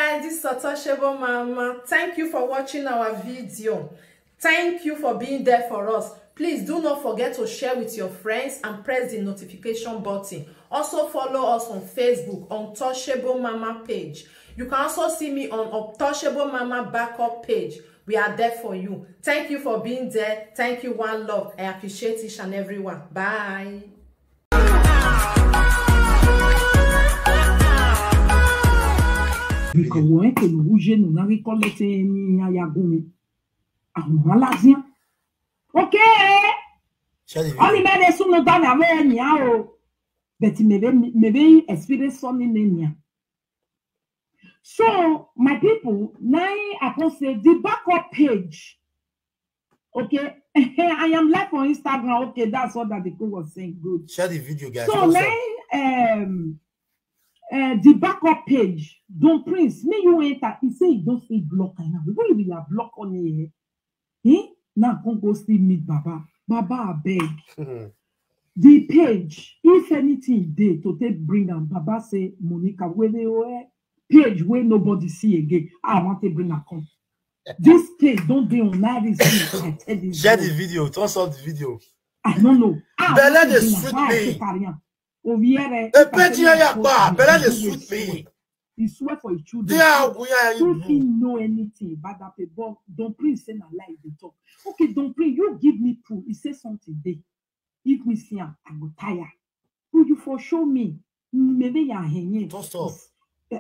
guys, this is Untouchable Mama. Thank you for watching our video. Thank you for being there for us. Please do not forget to share with your friends and press the notification button. Also follow us on Facebook, Untouchable Mama page. You can also see me on Untouchable Mama backup page. We are there for you. Thank you for being there. Thank you, one love. I appreciate each and everyone. Bye. Okay. Only made soon no done away now. But maybe experience something in here. So, my people, now I can say the backup page. Okay, I am live on Instagram. Okay, that's all that the girl was saying. Good. Share the video, guys. So now, the backup page. Don't Prince, me you enter. He say he don't say block now. We will be a block on here. Eh? Now go see meet Baba. Baba, I beg. The page, if anything they to take bring them, Baba say Monica, where they were page where nobody see again. I want to bring a come. This page don't be on everything. Share the video, toss up the video. I don't know. Bella de suit me. Bella de suit me. He swear for his children. Don't know anything about that people. Don't pray say na lie they talk. Okay, don't pray. You give me proof. He say something there. If me see him, I go tire. Would you for show me? Maybe you are hanging.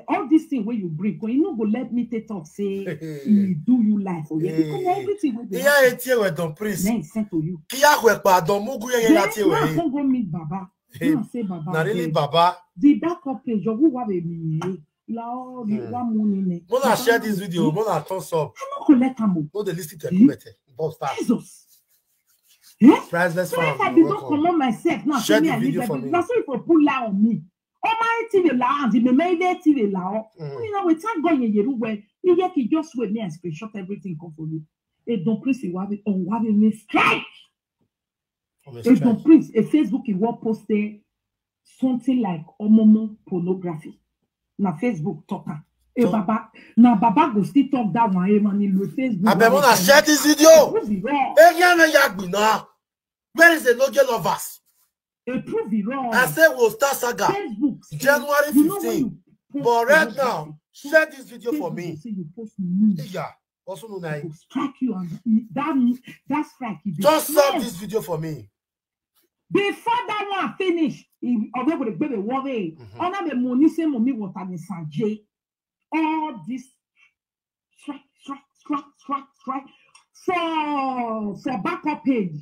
All these things where you bring, when you know go let me take talk say he do you life for you. Because everything where they don't pray. Then sent to you. Don't go meet Baba. Say Baba. Not really Baba. The backup page of who have a me. Mona share this video. Mona thumbs up. I'm not collect no, they listen to Jesus. Priceless so if I did not come on myself now, share the video for me. That's why you pull out on me. Oh my TV loud, the made TV loud. You know, we can't go in your way. You get to just wait me and screenshot everything come for you. It don't please you have it on what it means strike. It don't please a Facebook you will post something like Mumu pornography. Na Facebook talker. So, Baba, now Baba go still talk that one. Facebook. I be wanna share this video. Where is the Logia lovers? Prove it wrong. I said we'll start saga Facebook, January 15. But right now, share this video for me. Yeah. Also no name. Strike you and that's strike you. Just stop this video for me. Before that one finish, although the baby worry, on the money say mommy water in Sanjay. All this strike for backup page.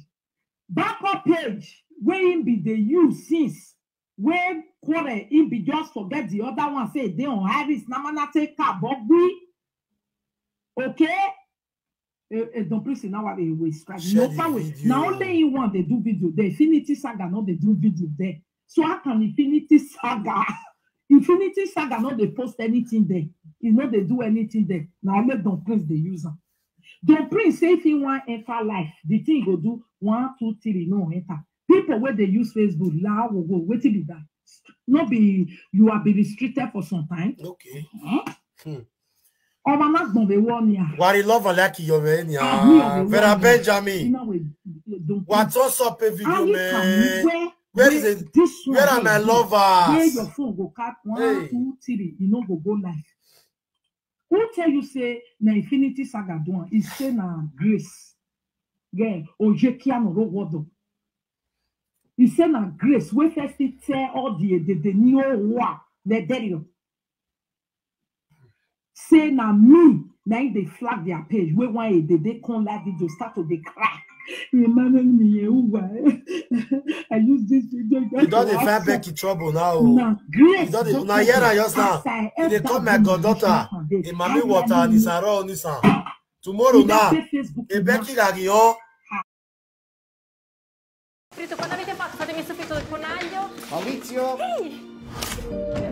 Backup page where be the use since when quarter in be just forget the other one say they on Harris namana take car Bobby. Okay? Don't please now what they will strike. No power. Now only you want they do video. The Infinity Saga not they do video there. So how can Infinity Saga not they post anything there? You know they do anything there. Now let don't please the user. Don't please say if you want enter life, the thing go do 1, 2, 3 no enter. People where they use Facebook now will go wait till be that. Not be you are be restricted for some time. Okay. Oh, mama, don't be one year. What you love like you Vera Benjamin. What's up a video, man? Where is it? Where are my lovers? Where your phone go cut 1, 2, 3, you know go live. Who tell you say na Infinity Saga doing? Is say na Grace. Yeah, oje kiano ro wodo. He say na Grace. We first tell all the new wa the derio. Say na me. Now they flag their page. We want they come live video start to they crack. I use this video. You don't find Becky trouble now. Grace. You don't now here just now. They call my goddaughter. The mommy water and is around this tomorrow now. E Becky Gaglion. Quando avete fatto? Fatemi subito del conaglio. Maurizio. Ehi.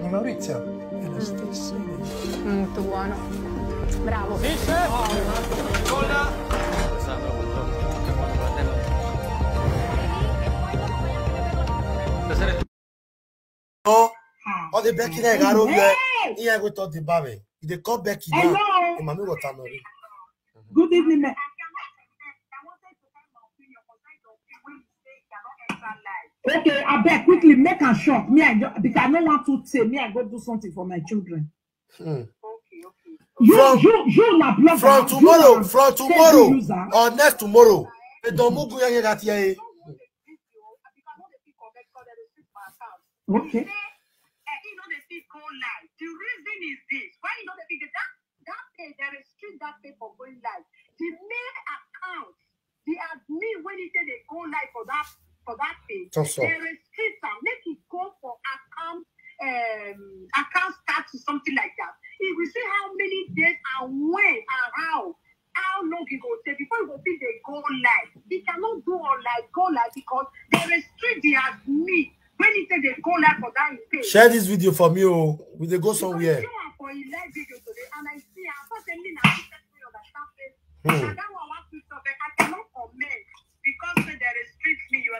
Maurizio. È la stessa. Molto buono. Bravo. Sì, chef. Colla. Oh, the Becky Negaro. Here we talk the baby. They call Becky Hello. now. Mommy what I'm Good evening, ma'am. Okay, I bet quickly make a shop. Me, because I don't want to say me. I go do something for my children. Okay. You na blogger. From tomorrow or next tomorrow. Don't move that here. Okay. The reason is this. Why you know that page, they restrict that page for going live. The main account, the admin, when he say they go live for that page, they restrict them, make it go for account start to something like that. If we see how many days and when and how long it will take before you think they go live. They cannot do go live because they restrict the admin. When he said they go live for that page. Share this video for me, oh. Will they go somewhere? For a live video today, and I see that I cannot comment because they restrict me. You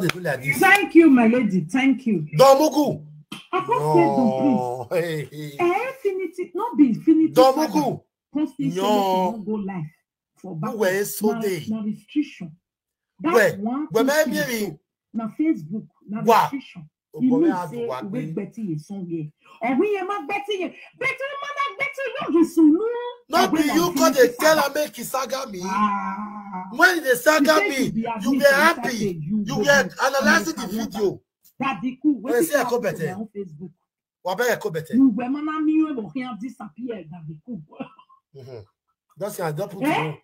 understand? Thank you, my lady. Thank you. Domugu. I can't say Infinity, not be Infinity. Domugu. No. Go live for back. Where is so day? No restriction. That's one. Na Facebook, na restriction. You know say we Betty is somewhere. Or we am Betty. Betty man Betty you sunu. Not be you call the tell and make saga me. When they saga me, you be happy. You get analyzing the video. That the cool. When say I go better. Facebook. What better go better? You be man me we can disappear that the cool. That's I don't put you.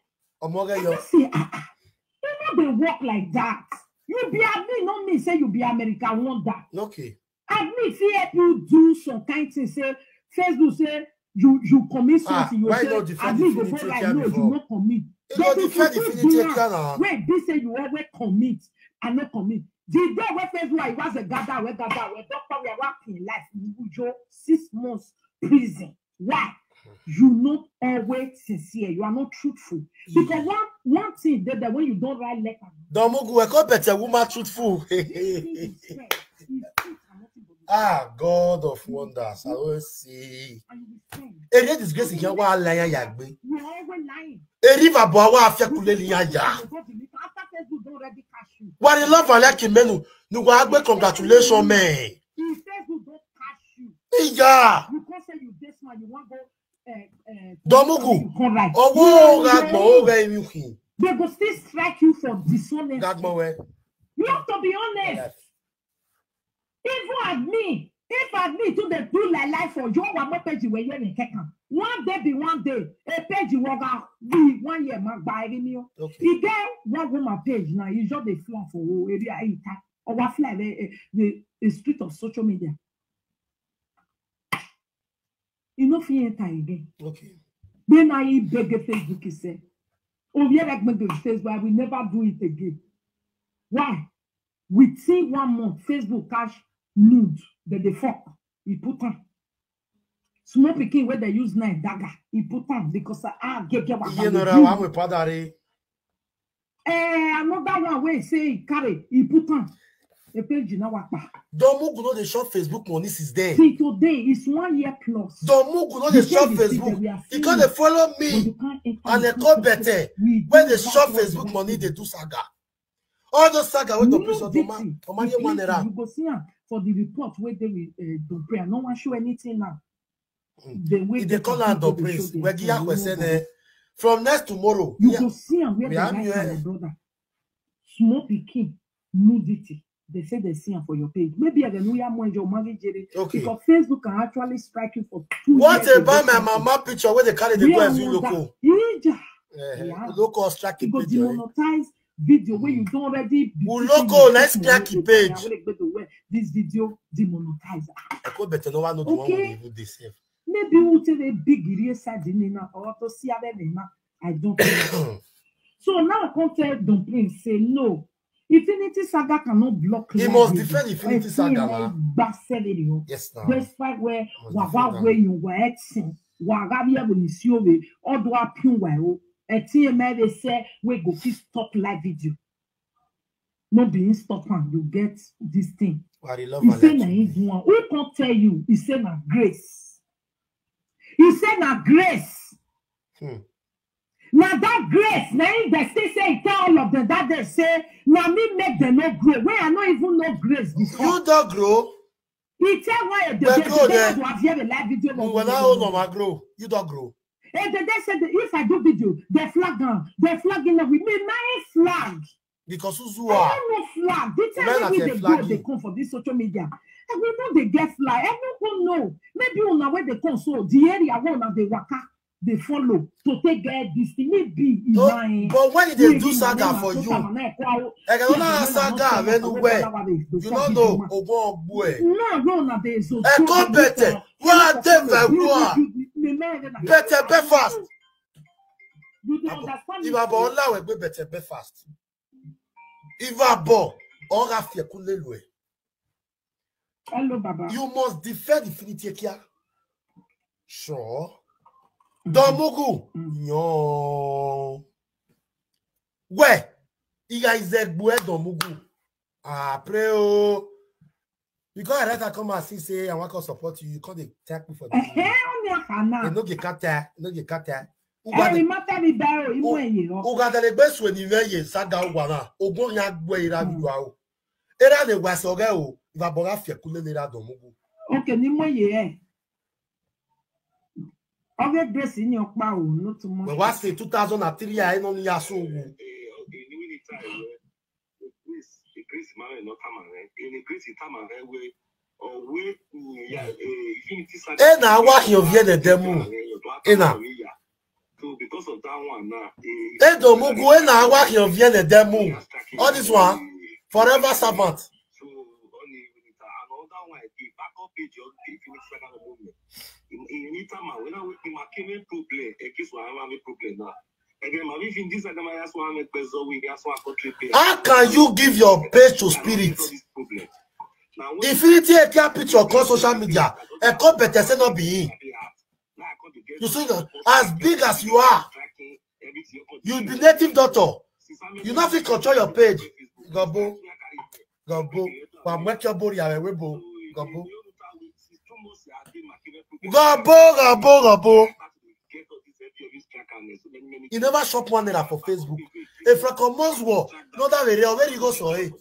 Omoga yo. You know they work like that. You be admin, not me say you be American wonder. Okay. Admin say you do some kind thing. Say Facebook say you commit something. You say admin go go like no, you not commit. Wait, this say you always commit and not commit. The day where Facebook it was a gather, where doctor we are working life. You 6 months prison. Why? You not always sincere. You are not truthful. Because one thing that when you don't write letter. Domugu, we call better woman truthful. God of wonders. I always see. Any disgrace here, wa lying yagbe. You are always lying. A river boy wa afia kuleli ya. What you love like menu. Nu wa agbe congratulations man. If Facebook don't catch you. Yeah. You can't say you this one. You want go. Domugu. They go still strike you for dishonesty. You have to be honest. If admit to the do like life for you, one page where you're in Kekan. One day be one day. A page you walk out be 1 year mark by me. If there one woman page now, you just the fly for area or what fly the street of social media. You know, fear enter again. Okay. Then I beg Facebook, he said, oh, yeah, like me do Facebook, I will never do it again. Why? Within 1 month, Facebook cash nude, the fuck, he put on. Small picking where they use knife dagger, he put on because get you know, I'm with Padari. Another one where say carry, he put on. A page you know what? Domugu know the short Facebook money is there. See today is 1 year plus. Domugu know the short Facebook. He can't follow me and they call better. When the short Facebook money they do saga. All those saga when the prison you go see for the report where they don't pray. No one show anything now. They call out the prince. Where Gia was saying from next tomorrow. You go see where they like my brother. Small picking nudity. They say they see for your page. Maybe I don't know more your money, Jerry. Okay. Because Facebook can actually strike you for 2 what years. What about my mama picture where they carry the boys in local? Local striking page. Demonetize video where you don't already. Local, let's crack the page. This video demonetize. I could better no one know the one who even this. Maybe we'll take a big research in or to see I don't know. So now I can't tell Dumpling say no. Infinity Saga cannot block. He must defend Infinity Saga. Yes, now. Despite where you were acting, Wagabia will issue me, or do I pin well? A TMA they say we go to stop live video. Not being stop on, you get this thing. He say na who can't tell you? He say na grace. He said, "Na grace." Now that grace, now they still say, tell all of them that they say, now me make them not grow. Where I not even know grace before. You don't grow. He tell why they grow there. Have here a live video. When I hold on my grow, you don't grow. And they said if I do video, they flagging with me. My flag. Because who I are? don't know flag. They tell me they come for this social media. And we know they get flag. Everyone know. Maybe on the way they come, so the area one of the waka. They follow to take this thing. Maybe but when they do saga for you, I cannot saga anywhere. You don't know Ogo boy. No, no, there is. I go better. What better be fast. You don't understand. If I bo la we be better be fast. If I bo ora fie kulelwe. Hello, Baba. You must defend Infinity Kia. Sure. Domugu. No. Where? Il y a Izegboue Domugu. Après, oh. Because I let her come and say, I want to support you. You can't attack me for this. No, you can't attack. No, you can't attack. Uganda le best when you veille, Saga Wana, Ogo Yagwe Rabu. Era de Wasoga, Vaborafia Kulera Domugu. Okay, Nimo ye. Okay, grace in your power, not too much. Well, what's the 2003? I don't know. So, now what you vient de demo? Ena. Because of that one now. Domugu, now what you vient de demo? All this one, forever servant. So, only another one, the backup page of the Phoenix Saga movement. Anytime when I work in my problem, a case where I have a problem now. Again, my vision this and my ass one make peso we gas one country. How can you give your page to spirit? Infinity a picture across social media, a competence not be. You see that as big as you are, you'll be native doctor. You not fit control your page. Gabo, Gabo, make your body a webo. Gabo. Gabo. You never shop one naira for Facebook. If I come war, no that way, where you go so eh?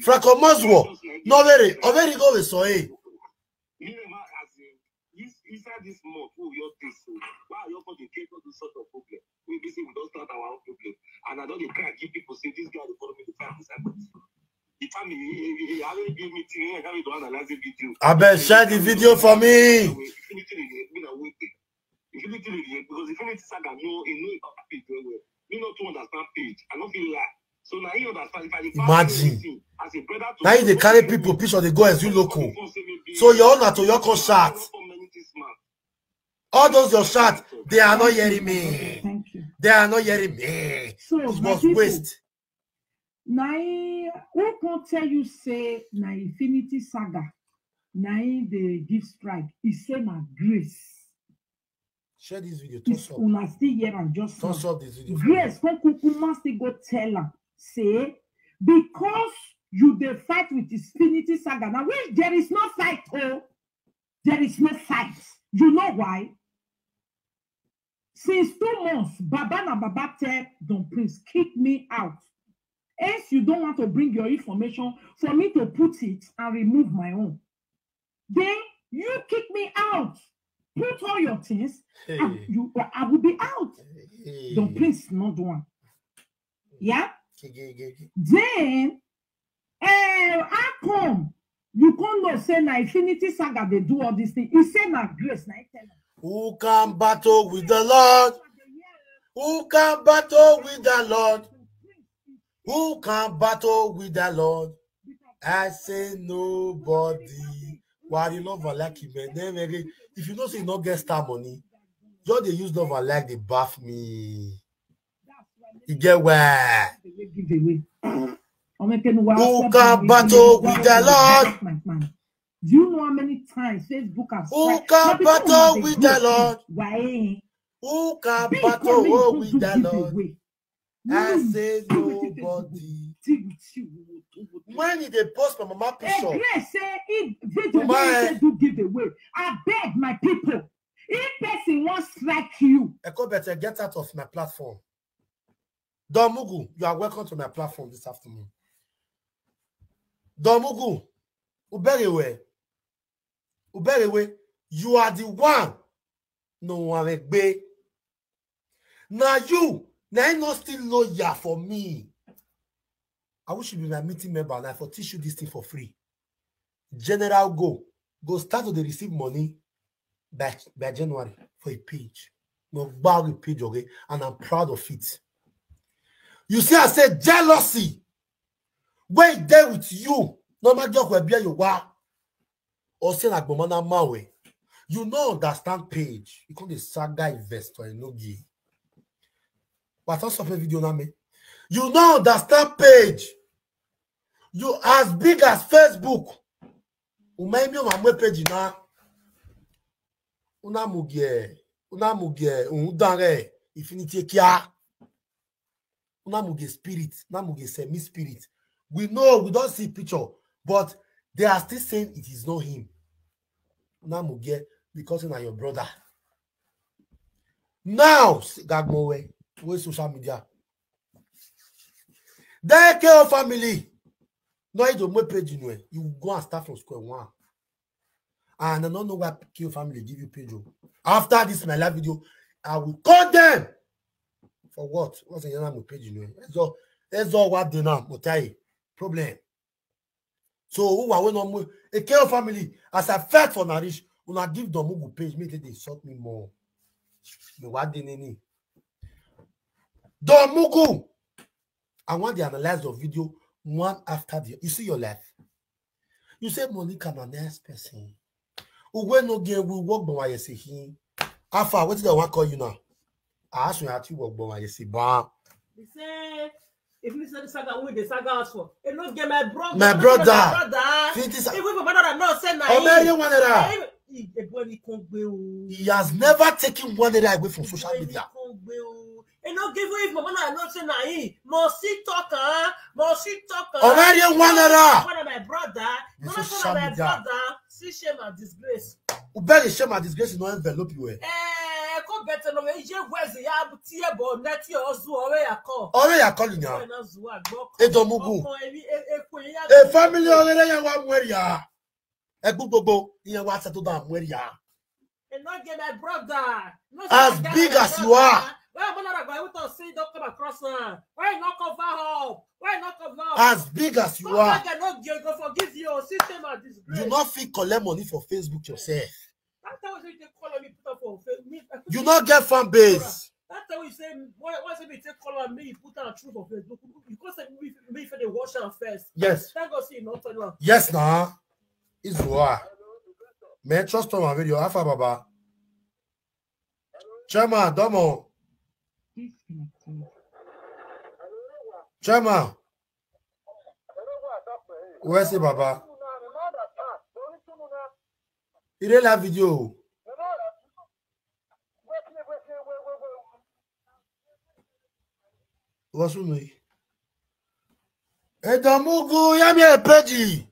Fracomas war, no very, where you go with so eh? Inside this month, your face, why you going to take all this sort of problem? We busy, we don't start our own problem, and I don't give people say this guy will follow me to 5%. I bet share the video for me. Imagine. Now they carry people picture they go as you local. So your own to your shot. All those your shot, they are not hearing me. They are not hearing me. It was waste. Now, who can tell you say na Infinity Saga? Now they give strike. He say na grace. Share this video. It's una still here and just toss up this video. Grace, come Kukuma still go tell her say because you dey fight with Infinity Saga. Now, which there is no fight, oh, there is no fight. You know why? Since 2 months, Baba na Baba tell Don Prince kick me out. Else you don't want to bring your information for me to put it and remove my own. Then you kick me out. Put all your things. Hey. I will be out. Hey. Don't please not do one. Yeah? Then I come. You can't not say na Infinity Saga they do all these things. He say na grace. Na who can battle with the Lord? Who can battle with the Lord? Who can battle with the Lord? I say nobody. Why you love and like him? If you don't say no get star money, just they use love and like they bath me. You get where? Who can battle with the Lord? Do you know how many times Facebook has who can battle with the Lord? Why? Who can battle with the Lord? I say nobody. When did they post my mama picture? Grace say when you do giveaway. I beg my people. If person wants strike you, Eko better get out of my platform. Domugu, you are welcome to my platform this afternoon. Domugu, Uberewe, you are the one. No one be. Now you, now not still lawyer for me. I wish you be my meeting member and I for teach you this thing for free. General go start to receive money by January for a page. No bag a page, okay? And I'm proud of it. You see, I said jealousy. When there with you, no matter where you are, or say like Bomana Mawe, you know understand page. You call the saga investor and no give. But also for video na me. You know understand page. You as big as Facebook. Maybe on my page now. Unamugie, undare, infinity kia. Unamugie spirit, unamugie semi spirit. We know we don't see picture, but they are still saying it is not him. Unamugie because you are your brother. Now, Gagmowe, where social media. They care family. No, you don't page you go and start from square one. And I don't know why Kill family give you page. After this my live video, I will call them. For what? What's the name of page? That's all what they know. Problem. So who are we no a Kill family as I fight for Narish, when I give them Mumu page, maybe they shot me more. Me what they need. Domugu. I want to analyze the video one after the. You see your life. You say money can an next person. When no game will work, but why you say him? Alpha, what did I want to call you now? I asked you how to work, but why you say bam. He said, if you say the saga, with the saga also. It not get my brother. My brother. If we my brother not say he has never taken one day away from social media. And not give away my brother not say nahi. Mosi talker. Already one of my brother. Not my brother. See shame and disgrace. Uberi shame and disgrace in no envelope you. Come better no way. Je wezi ya butie bo neti ozu ore ya call. Ore ya call nya. Edomugu. A family already ya wa mweria. Egbugbogbo iyan wa settle down mweria. And not get my brother. As big as you are. Why not go with us say don't come across her? Why not cover up? Why not cover up? As big as you are. Go forgive you. System and disgrace. You not fit collect money for Facebook yourself. That's how you call me put up for Facebook. You not get fan base. That's how you say why say me take call on me put on truth for Facebook. Because me for the wash and first. Yes. Thank God see not on. Yes nah. It's war. Man, trust on my video. Alpha Baba. Chairman, Domo. Chairman. Where's the Baba? Il est la vidéo. What's with me? Et dans mon goût, il y a bien un petit.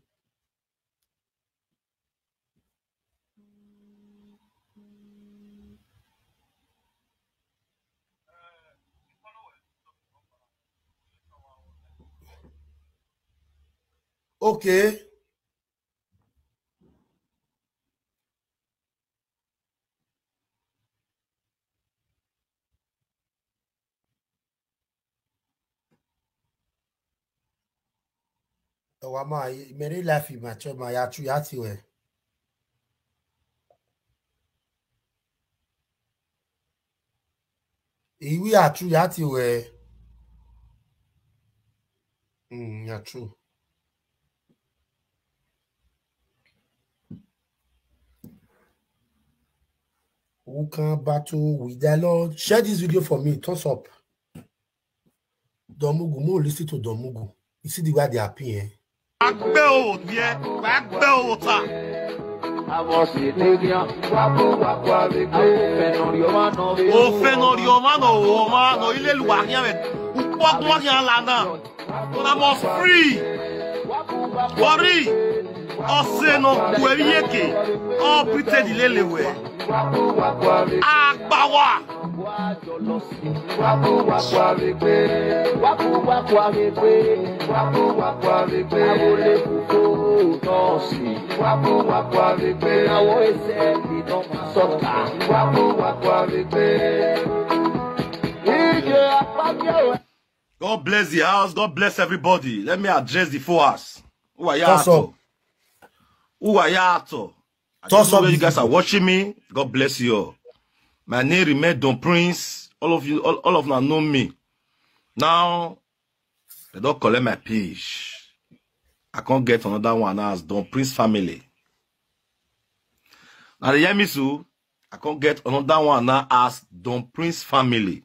Okay. Wama, many laugh in my children, my yati way. We are true yati way. Yeah, true. Who can battle with the Lord? Share this video for me. Thumbs up. Domugu, more listen to Domugu. You see the way they are paying. Oseno Kuerieke. Oh, pretend Lelewe. Agbawa. God bless the house. God bless everybody. Let me address the 4 hours. Who are you? Who are you? I don't know where you guys are watching me. God bless you all. My name remains Don Prince. All of you know me. Now, they don't collect my page. I can't get another one as Don Prince family. Now, the Yemisu, I can't get another one now as Don Prince family.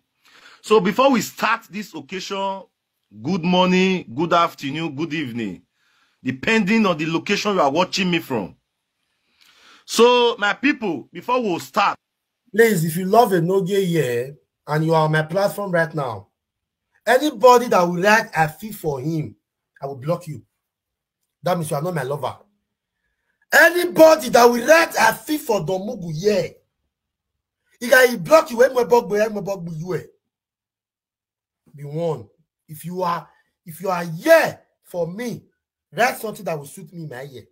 So, before we start this occasion, good morning, good afternoon, good evening, depending on the location you are watching me from. So, my people, before we start, please, if you love a Noge here and you are on my platform right now, anybody that will write a fee for him, I will block you. That means you are not my lover. Anybody that will write a fee for Domugu here, he can block you when we block you. Be warned. If you are here for me, write something that will suit me in my ear.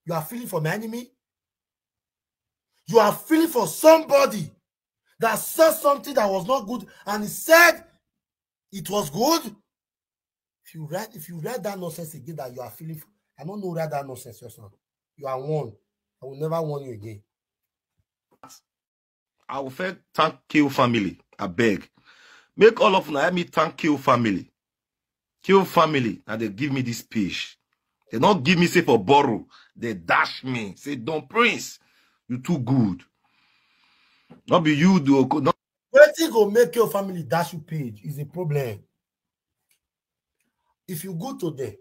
You are feeling for my enemy. You are feeling for somebody that said something that was not good and he said it was good. If you read that nonsense again that you are feeling for, I don't know, read that nonsense yourself. You are warned. I will never warn you again. I will first thank Kill family. I beg. Make all of them let me thank Kill family. Kill family, and they give me this page. They don't give me say for borrow. They dash me. Say, Don Prince, you too good. Not be you do. Waiting go make your family dash you page is a problem. If you go to them,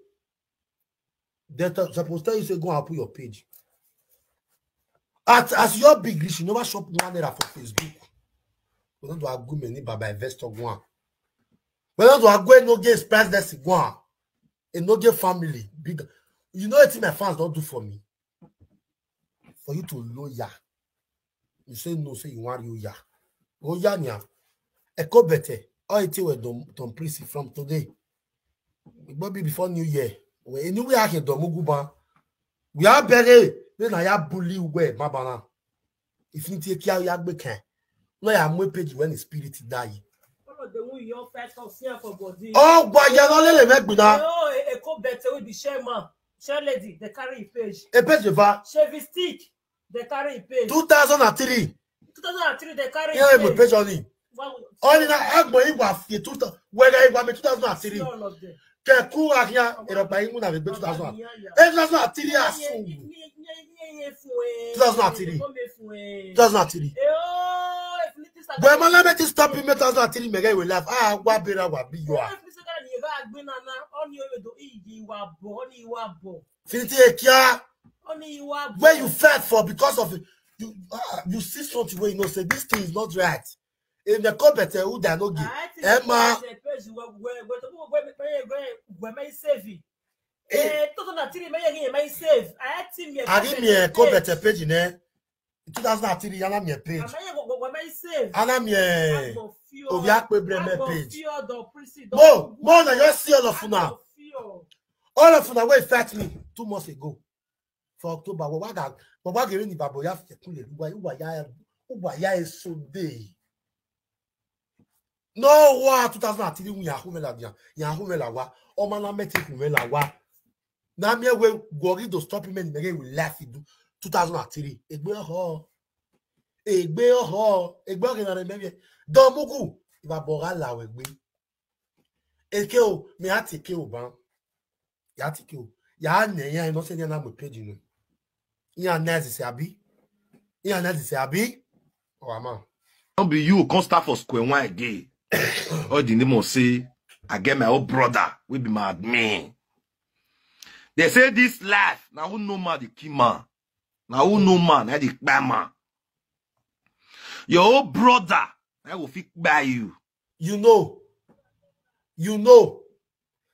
they're supposed to tell you say go and put your page. As your big rich, you never shop $1 for Facebook. We don't do a good many by investor one. We don't do a good no get express this one. A no get family big. You know what my fans don't do for me? For you to lawyer. You say no, say you want you ya. Oh ya nya. Eko better. All it with Don Prince from today. Maybe before New Year. We anyway I can Domuguba. We are better. Then I have bully way, Mabana. If you take care of your becan. No, I'm way page when the spirit die. Oh, boy, you're not letting me make now. Oh, a co better with the Sherman. Share lady, they carry a page. A page of a Chevy stick, they carry a page. 2003. 2003, they carry a page. Page on it. Only now, I'm going to have 2000. Whether I want 2003. All of them. Que court à rien, et le pays, on avait 2000. Et 2003 à son. 2003. 2003. When I met this stop in 2003, Mega will laugh. Ah, what better what be you are. Where you fed for because of you, you see something where you know say this thing is not right. In the company who they are not give. Emma. I give me a company page in there. 2003, I have me a page. I have me a Oviakwe Breme page. More than you see all of you now. All of you now wait fat me 2 months ago. For October, what giving the Baboya Ubaya is so day. No, what 2003 we are home la bien. Ya home la wa. O mana metik home la wa. Na me we gori to stop him and we laugh do 2003. Egbe ke na remember. Don Mugu va bora la we gbe. Eke o me atike o ban. Ya atike o. Ya ne yan no se na mo page no. Ya na se abi. Ya na se abi. Oh man. Don't be you can't start for square one again. All the name say, I get my old brother, we be my admin. They say this life, now who know man the key man. Now who know man, I the bad man. Your old brother, I will fix by you. You know.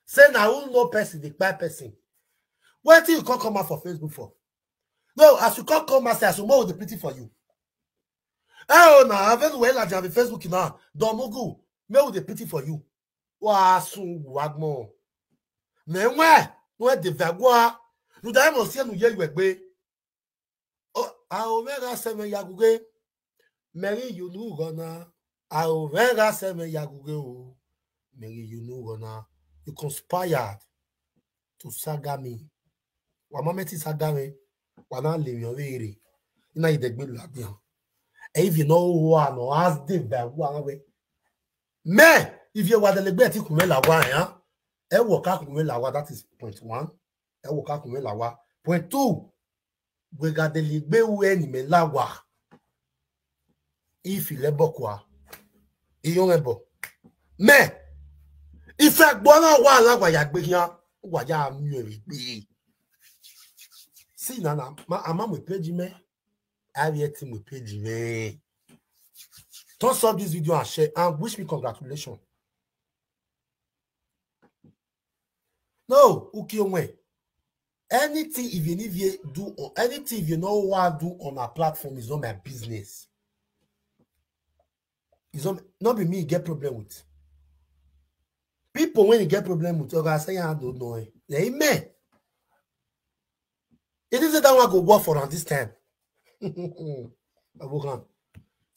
Say now who know person, the bad person. Why till you can't come out for Facebook for? No, as you can't come out, say, as you more with the pity for you. Oh, now, I've been well at the Facebook now. Domugu, me with the pity for you. Wa soon wagmo. Me where the vagua. You die must see you ye. Oh, I'll never say me yaguge. Mary, you know gonna. I'll never say me yaguge. Mary, you know gonna. You conspired to saga me. Wamameti saga me. Wana leave your way. You know you the good lad. If you know one or ask the vagua way. Me, if you were the liberty kumela wa ya, e woka kumela wa, that is point 1. E woka kumela wa. Point 2, we got the ligbe we ni mela wa. If you lebo kwa, iyon ebo. Me, if you bona wa la wa ya gbe yan, wa ya mi gbe. See nana, ama me page me, avieti me page me. Thumbs up this video and share and wish me congratulations. No, okay, anything even if you do or anything if you know what to do on our platform is not my business. It's not be me get problem with. People when you get problem with, I say I don't know. Amen. It isn't that one go work for on this time.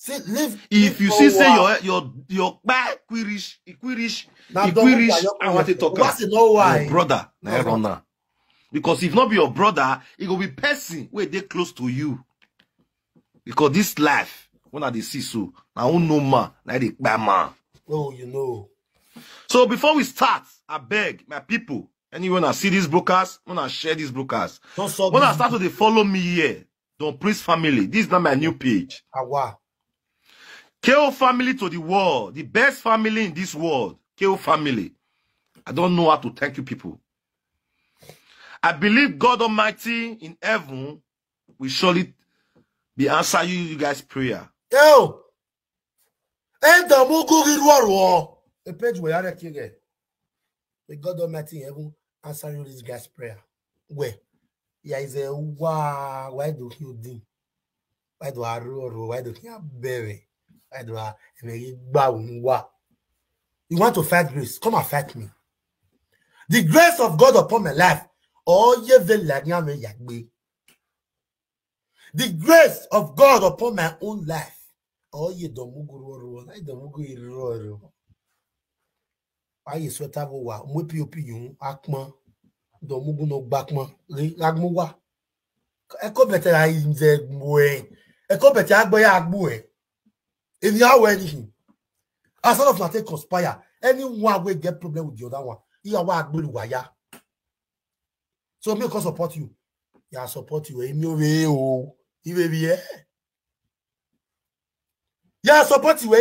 See, if you see say your back quirish, I want to talk about your brother, now. Because if not be your brother, it will be person where they close to you. Because this life, when I see so, I don't know man, like the bad man. Oh, you know. So before we start, I beg my people, anyone I see these brokers, when I share these brokers, when I start to follow me here, don't Prince family. This is not my new page. Awa. KO family to the world, the best family in this world. KO family. I don't know how to thank you people. I believe God Almighty in heaven will surely be answering you guys' prayer. Yo! And the Mugu the page where I get. The God Almighty in heaven answering this guy's prayer. Where? Yeah, is a wow, why do you do? Why do I roll? Why do you bury? You want to fight grace? Come and fight me. The grace of God upon my life. The grace of God upon my own life. If you are anything, as sort of not conspire, anyone will get problem with the other one. You are what wire. So me can support you. Yeah, support you. Yeah, support you.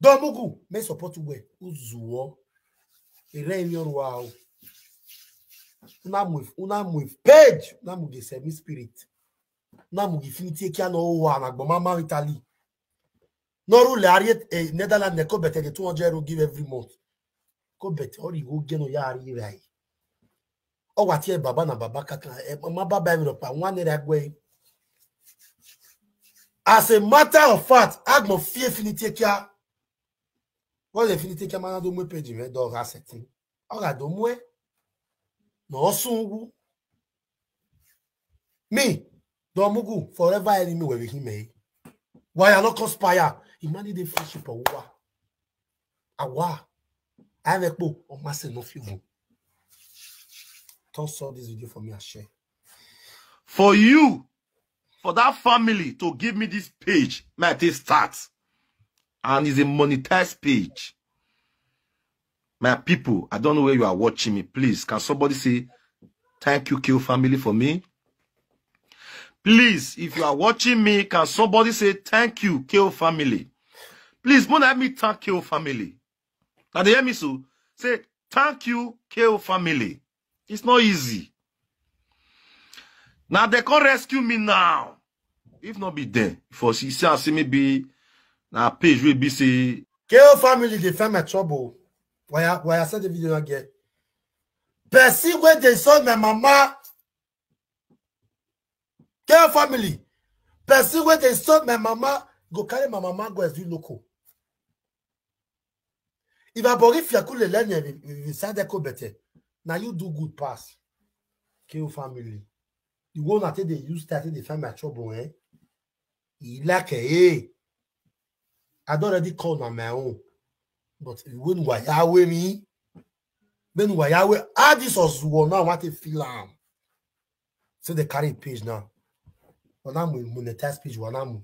Don't mugu. Me support you. Uzuo. Wow. Unam with page. Unam with semi spirit. Namu infinity kia no one agbomama Italy. No rule ariet Netherlands ne ko bete the 200 € give every month. Ko bete ori go geno ya ari rai. O watie baba na baba kaka mama baba mi ropa one agwe. As a matter of fact, agmo fie infinity kia. What infinity kia mana do mu page me do asset. O ga do mu e. No sungu. Me Domugu, forever enemy with him. Why I not conspire? Imagine the friendship of Awa. I have a book of master no few. Don't saw this video for me and share. For you, for that family to give me this page, might start. And it's a monetized page. My people, I don't know where you are watching me. Please, can somebody say, thank you, KO family, for me? Please, if you are watching me, can somebody say thank you, KO family? Please, don't let me thank KO family. Now they hear me so. Say thank you, KO family. It's not easy. Now they can't rescue me now. If not be there, for see me be now page will be say KO family they find my trouble. Why I said the video again. Person when they saw my mama. Care family. Person when they saw my mama, go carry my mama, go as you local. If I believe you could learn you say that go better. Now you do good pass. Care family. You won't until they use that they find my trouble, eh? You like hey. I don't already call on my own. But you wouldn't wire me. Then wire ah this was one now what they feel so they carry page now. But now we monetize page one now.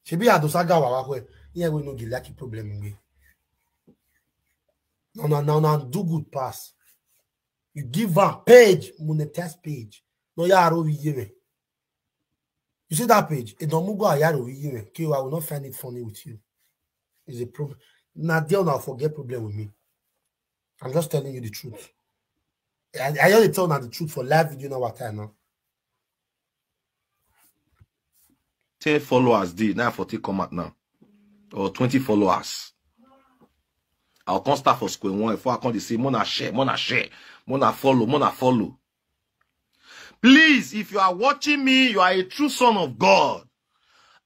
She be a dosaga wa here we no get lucky problem we. No, do good pass. You give a page, monetize page. No ya aro we. You see that page? It don't go a we. I will not find it funny with you. It's a problem. Now they'll not forget problem with me. I'm just telling you the truth. I only tell now the truth for live video now what time now. 10 followers did now 40 come out now. Or 20 followers. I'll come start for square one before I come to say mona share, mona follow. Please, if you are watching me, you are a true son of God.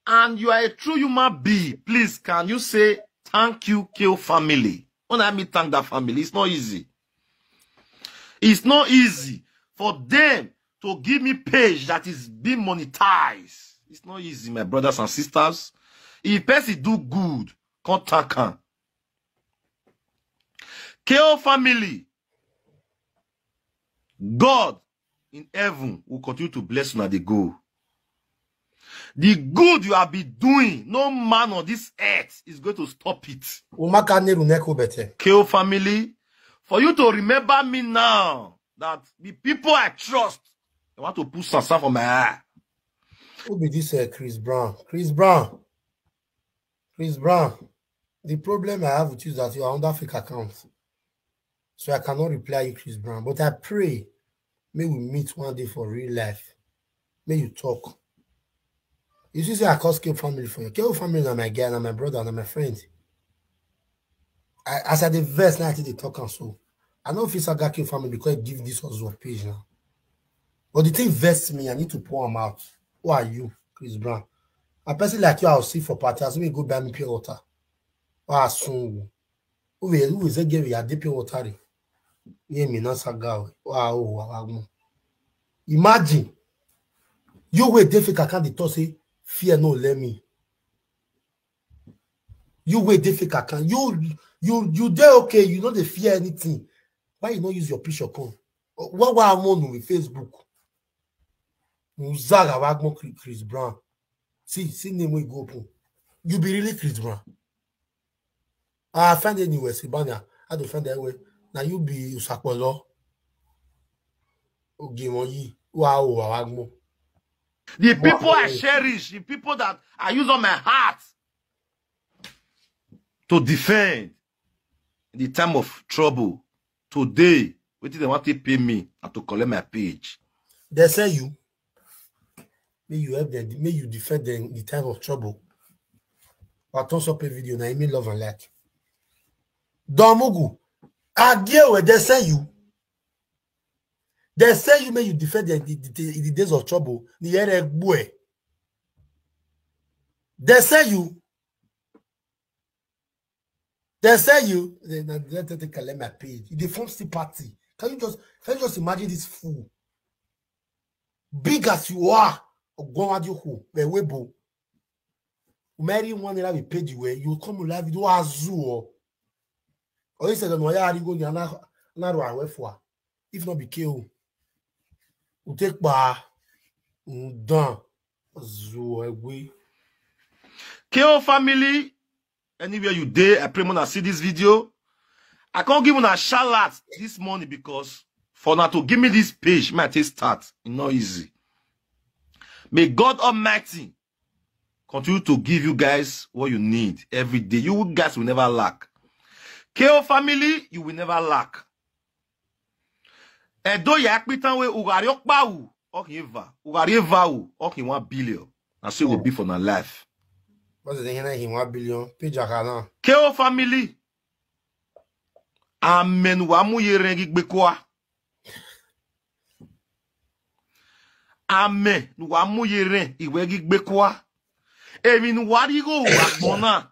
And you are a true human being. Please, can you say thank you, Kill family? When I mean thank that family, it's not easy. It's not easy for them to give me page that is being monetized. It's not easy, my brothers and sisters. If person do good, contact him. Kill family. God in heaven will continue to bless you as they go. The good you have been doing, no man on this earth is going to stop it. Kill family. For you to remember me now, that the people I trust, I want to put some stuff on my eye. Who be this Chris Brown? Chris Brown. The problem I have with you is that you are under fake accounts. So I cannot reply you, Chris Brown. But I pray, may we meet one day for real life. May you talk. You see, I call Kill family for you. Kill family is my guy, and my brother, and my friend. As I the verse now, I they talk and so. I know if it's a guy Kill family because I give this also a page now. But the thing vests me, I need to pour them out. Who are you, Chris Brown? A person like you, I'll see for party. As me go buy me pure water. Ah, soon. Who is a game? You pure water. Yeah, me not saga. Wow. Imagine you wait difficult. Can't the say fear no let me. You wait difficult. Can you there okay? You know they fear anything. Why you not use your picture code? What I'm on with Facebook? Muzaga Wagmo Chris Brown. See name we go open. You be really Chris Brown. I find anywhere, Sibania. I don't find that way. Now you be Usakolo. Wow, Wagmo. The people I cherish, the people that I use on my heart to defend in the time of trouble. Today, what did they want to pay me and to collect my page? They say you. May you help them, may you defend them in the time of trouble. But don't stop a video now, I mean love and like. Domugu, again where they say you. They say you may you defend them in the days of trouble. They say you. They say you. Let me collect my page. The form still party. Can you just imagine this fool? Big as you are. Mary one that we paid you you come live video azul or you said no ya go na ro awe for if not be kill we take ba done azul Kill family anywhere you dey. I pray when I see this video I can't give una a shout this morning because for now to give me this page might take start. It's not easy. May God Almighty continue to give you guys what you need every day. You guys will never lack. KO family, you will never lack. Edo yakpitan we ugariok bawu okiva. Ugariva oki 1 billion. And so it will be for my life. What's the thing 1 billion? Page akana. KO family. Amen wa mu yere gigbe kwa. Amen wa mu yere iwe gigbe kwa. Emi nu wari go agbona.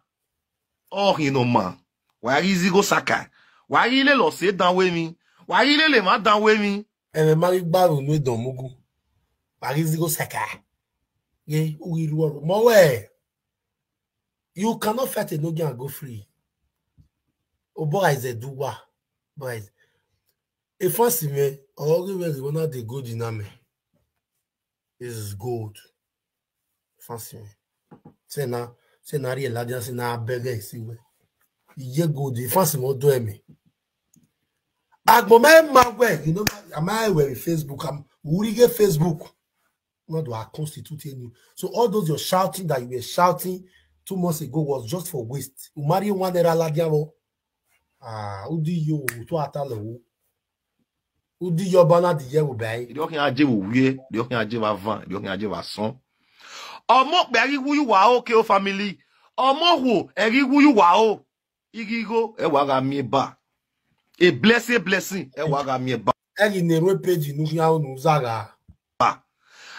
Oh inoma. Wari zigo saka. Wari le lo se danwe mi. Wari le ma danwe mi. Eme mari gbaru nu don mugu. Wari zigo saka. Ye uiru mowe. You cannot fight a nogi and go free. Oh boy is a duwa. Boys. If I see me, all the way one of the good dynamic is gold. Fancy me. Say na real ladies say na beg see we. Ye good. If fancy me do me. Agbo my way, you know, am I with Facebook? I'm we get Facebook. Not do I constitute you. So all those you're shouting that you were shouting 2 months ago was just for waste. Umari one era ladiamo. Udi yo to atalo. Udi yo bana di ye wo bai. Di okin aje wo wie, di okin aje wa van, di okin aje wa son. Omo pe ri wuyu wa o ke o family. Omo wo eri wuyu wa o. Igigo e wa ga mi ba. A blessing e wa ga mi ba. Eri ne ro page nu ya nu zaga.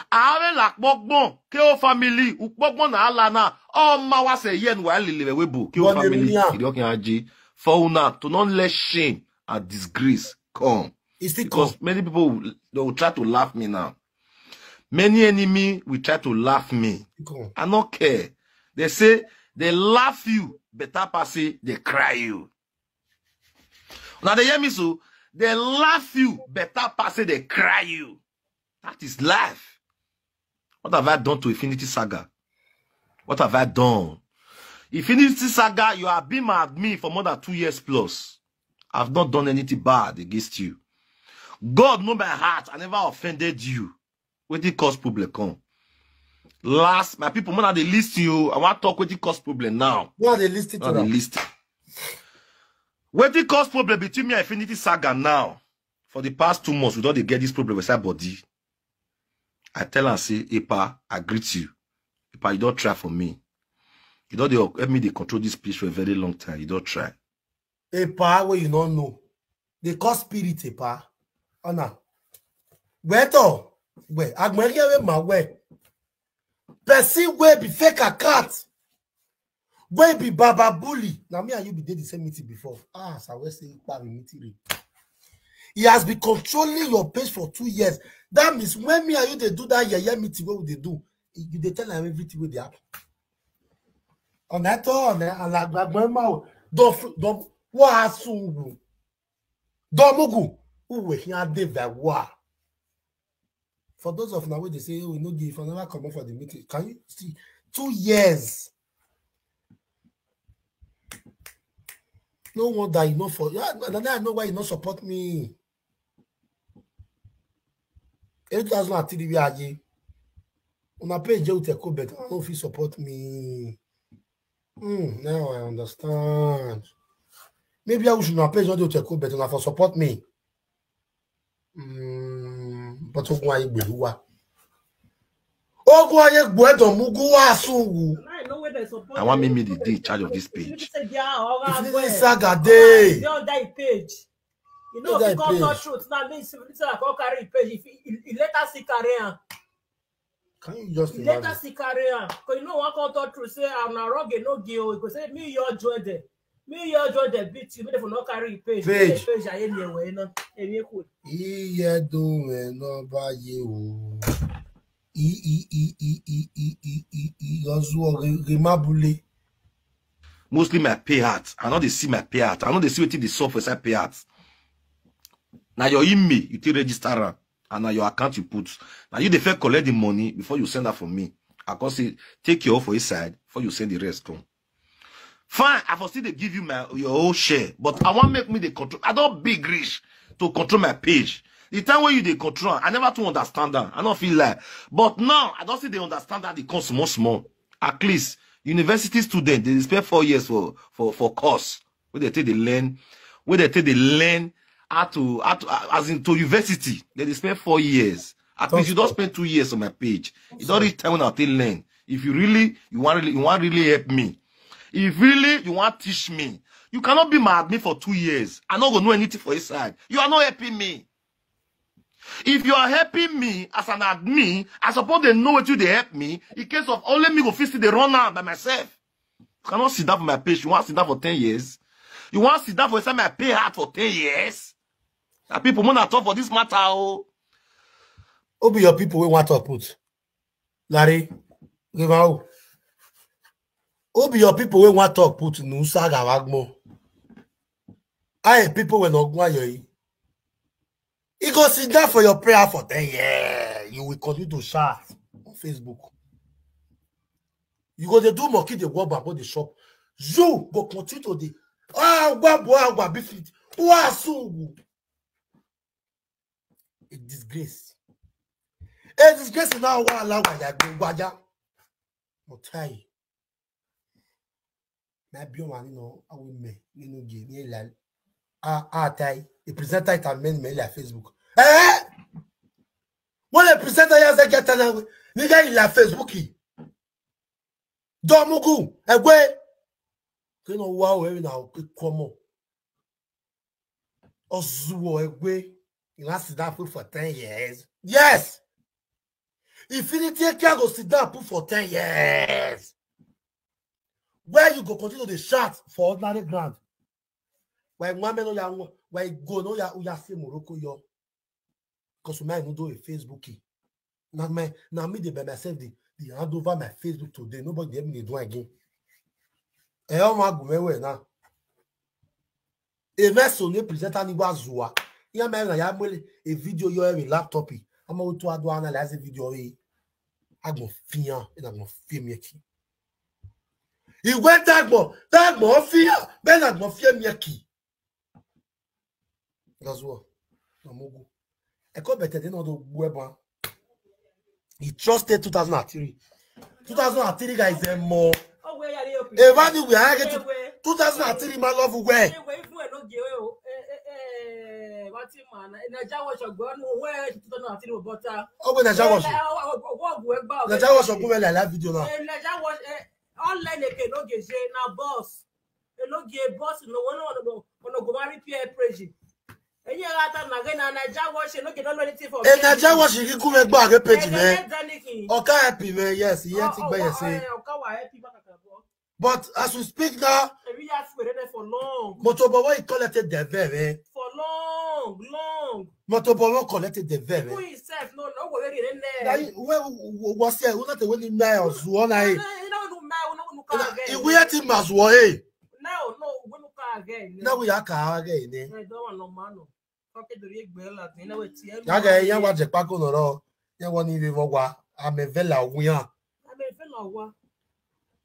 Awe la pogbon ke o family u pogbon na ala na o ma wa se yen wa lele we bu ke o family di okin aje for una to not let shame and disgrace come. Because many people they will try to laugh me now. Many enemy will try to laugh me. I don't care. They say they laugh you, better pass it, they cry you. Now they hear me so they laugh you, better pass it, they cry you. That is life. What have I done to Infinity Saga? What have I done? Infinity Saga, you have been mad at me for more than 2 years plus. I've not done anything bad against you. God know my heart. I never offended you. What did cause problem come? Last, my people, when they list you, I want to talk what it cause problem now. What they listed to them? What it cause problem between me and Infinity Saga now? For the past 2 months, we don't get this problem with our body. I tell and say, Epa, I greet you. Epa, you don't try for me. You don't help me to control this place for a very long time. You don't try. Epa, where you don't know. They call spirit, Epa. Anna. Where to? Where? Agmeria my way. Person where be fake a cat. Where be Baba Bully. Now me and you be did the same meeting before. So I will say meeting. He has been controlling your page for 2 years. That means when me and you they do that meeting, what would they do? You they tell them everything with the app. On that on la grandma don't wa sungu. Domugu. Who here dey wa. For those of now where they say, oh, we no give if I never come up for the meeting. Can you see 2 years? No wonder you know for I know why you not support me. 2003 on a page you take bet. I don't know if you support me. Now I understand. Maybe I should not pay you take bet and for support me. But why you do what? I want me the day in charge of this page. Saga day. Page. You know, if you come not truth, that means it's like all carry page. If let us see career. Can you just let us see career? Because you know what come truth say I'm not wrong, no give. Because say me your joy there. Me your joy there beat you. Me for not carry page. Page I anyway, no. Any cool. Iye do no ba ye o. Remabule. Mostly my payout. I know they see my payout. I know they see what the software say payouts. Now your email, you take register and now your account you put. Now you defer collect the money before you send that for me. I can say take your for his side before you send the rest come. Fine, I for still they give you your whole share, but I want make me the control. I don't big rich to control my page. The time when you they control, I never to understand that. I don't feel like. But now I don't see they understand that it comes small. At least university students they spend 4 years for course where they take they learn, how to as into university. They spend 4 years. At least you don't spend 2 years on my page. You don't reach time when I'll learn. If you want really help me. If really you want to teach me, You cannot be my admin for 2 years. I'm not going to know anything for his side. You are not helping me. If you are helping me as an admin, I suppose they know what you they help me. In case of only me go fix the run out by myself. You cannot sit down for my page. You want to sit down for 10 years? You want to sit down for time I pay hard for 10 years? And people want to talk for this matter. Oh. Who be your people we want to put? Larry, give out. Who be your people we want to put Nusa Gawagmo? I people will not go you. You go sit down for your prayer for 10 years. You will continue to shout on Facebook. You go to do monkey the walk about the shop. You go continue to the a disgrace. A disgrace is now Wahala Waja. I'll tell you. Maybe you know, I will make you know, give me a presenter it and men la Facebook. Eh? What a presenter has a get an nigga in la Facebook. Domugu, a way. You know, wow, now, come on. Ozuo, a way. You have to sit down for 10 years. Yes. Infinity can go sit down for 10 years. Where you go continue the shot for ordinary ground. When one man no why go no ya say Morocco yo. Because my no do a Facebook. Now me the by myself the hand over my Facebook today. Nobody help me do again. E o ma go we na. E vessel ne presenter ni wazua. Ya me na ya mwele a video yo e laptop. Ama o to ado analyze video e. Agbo fian e na go film yeki. He went tagbo fian ben agbo film yeki. That's what. Mumu. I got better than all the web. He trusted 2003. 2003 guys are more. Even we are getting 2003 my love where. Oh, when Naja was a good I love video now. Online they no get na boss. They no get boss no one no go marry peer pressure. And you are not going to Naja wash and look at anything for me. And Naja wash, you come and back a page, man. Okay, happy, man. Yes, he had to buy a say. But as we speak now, we have waited for long. Motobowo collected the very for long. Motobowo collected the very. Who himself, no, already in there. What's there? Who not the winning miles? One I. You know, no, we had him as well. No, we look again. Now we are again. I don't want no man. Okay, you want the Paco no? You want to live over? I'm a villa. We are. I'm a villa.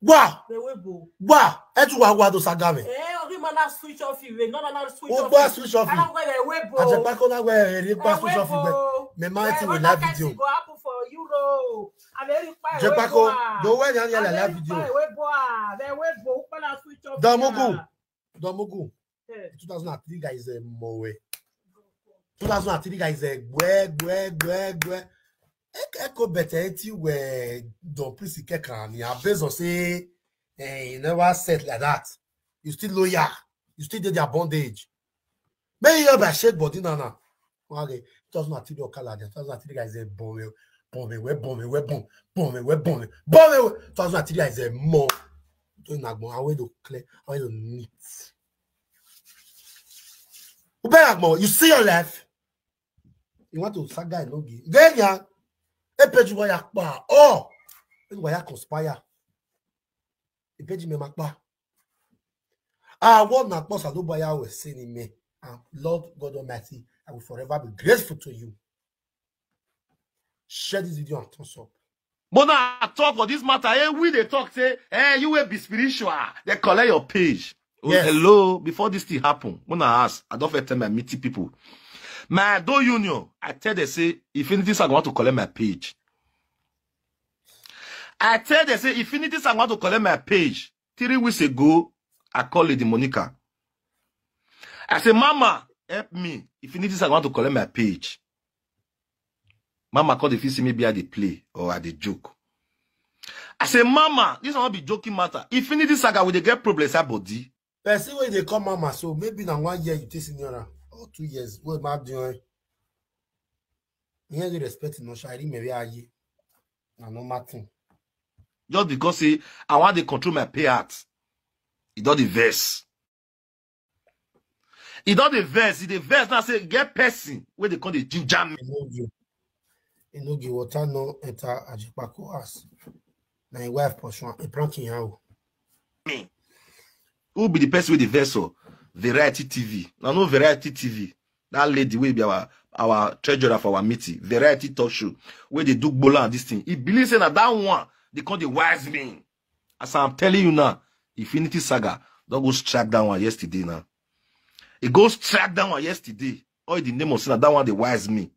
Wow! The webo. Wow! Etu wa do sagame. Ori man na switch off you. No switch off. O switch off. I don't go the webo. Aje Paco na we switch off. Me mighty will live video. Go happen for Euro. I very fine. Je Paco, do we yan ya live video. Webo. The webo. Pana switch off. Domugu. 2003 guys mowe. 2003 guys gwe. Eko better you were don't please can you based on say you never said like that. You still loyal. You still did their bondage. Maybe you're by shake body now. Okay, 2003 your color. 2003 guys bomb. 2003 guys more. Don't know how we do clear. How we do neat. You see your life. You want to saga no give. Genya. E page wa yakpa. Oh. E wa yak conspire. E page me makpa. What na boss Adoboya was saying me. Lord God Almighty, I will forever be grateful to you. Share this video and thumbs up. But now I talk for this matter. We they talk say, you will be spiritual. They collect your page. Yes. Hello, before this thing happen, when I ask, I don't tell my meeting people. My do union, I tell they say, Infinities I want to collect my page. I tell they say, Infinities I want to collect my page. 3 weeks ago, I called Lady Monica. I say, Mama, help me. Infinities I want to collect my page. Mama called if you see me be at the play or at the joke. I say, Mama, this will not be joking matter. Infinity Saga will they get problems at body. person when they come mama, so maybe now 1 year you take senior or 2 years. What am I doing? You respect no shari maybe aye. Na no matter. Just because say I want to control my payout. It don't the verse. It don't the verse. It the verse now say get person where they call the ginger me. You know give water no enter ajipako house. Na your wife portion e pranking how. Me. Who be the person with the vessel? Variety TV. Now no Variety TV. That lady will be our treasurer for our meeting. Variety talk show. Where they do bola and this thing. He believes that one they call the wise men. As I'm telling you now, Infinity Saga don't go strike that one yesterday now. It goes strike that one yesterday. All the name of saying that one the wise men.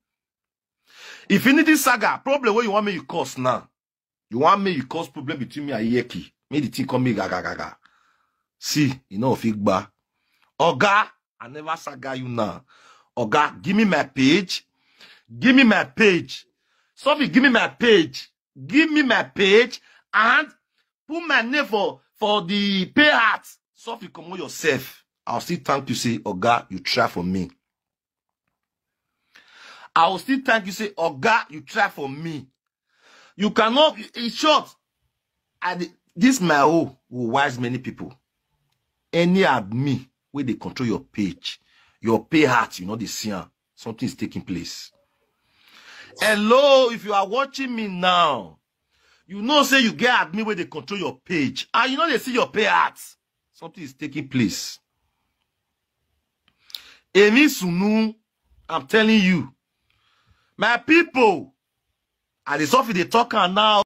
Infinity Saga problem where you want me you cause now. You want me you cause problem between me and Yeki. Me the thing come me gaga. See, you know Figba. Oga, I never saga you now. Oga, give me my page. Give me my page. Sophie, give me my page. Give me my page and put my name for the payout. Sophie, come on yourself. I'll still thank you, say, Oga, you try for me. I will still thank you, say, Oga, you try for me. You cannot, in short, this my who wise many people. Any admin where they control your page, your pay heart, you know, they see something is taking place. Hello, if you are watching me now, you know, say you get admin where they control your page, and you know they see your pay heart. Something is taking place. Emi Sunu, I'm telling you, my people, and it's off they talk now.